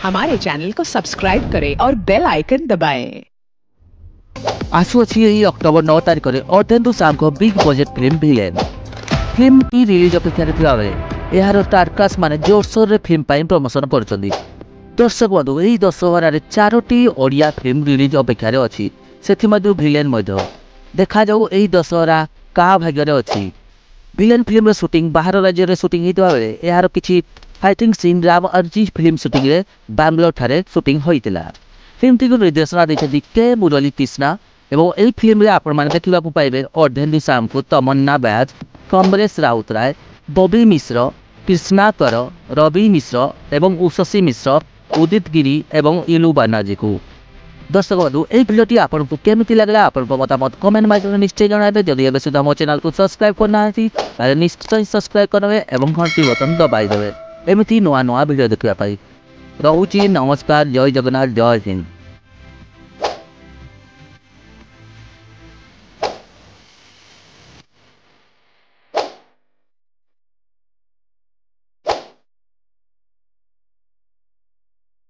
हमारे चैनल को सब्सक्राइब करें और बेल आइकन दबाएं। आसुअछि एही अक्टोबर 9 तारिख में अर्धेन्दु साम को big budget film villain film की रिलीज अपेक्षा थिला बेले एहार स्टारकास्ट माने जोरसोर रे फिल्म पाई प्रमोशन करछन्ती। दर्शक बंधु एही दशहरा रे 4टी ओडिया फिल्म रिलीज अपेक्षा रे अछि सेथि मध्ये भिलेन मध्ये देखा जाऊ एही दशहरा का भाग्य रे अछि। भिलेन फिल्म रे शूटिंग बाहर राज्य रे शूटिंग हितवा बेले एहार किछि फाइटिंग सीन राम अर्जी फिल्म शूटिंग रे बैंगलोर ठारे शूटिंग होइतिला। फिल्म टी को निर्देशना दैछथि के मुरली कृष्णा एवं एही फिल्म रे आपण माने देखिबाकू पाइबे अर्धेन्दु साम को तमन्ना बैज, कमलेश राउतराय, बबी मिश्र, कृष्णा कर, रवि मिश्र एवं उषसी मिश्र, उदित गिरी एवं इलू बानार्जी को। दर्शक बंधु एही भिडियोटी आपनको केमिति लागला आपनको मतामत कमेंट माध्यम निश्चय जणाइबे। जदि एबे सुधा मो चैनल को सब्सक्राइब करना हथि ताले निश्चय सब्सक्राइब करबे एवं घंटी बटन दबाइ देबे एमिति नवा नवा भिडियो देखिबा पाई। रहुछि नमस्कार, जय जगन्नाथ, जय हिंद।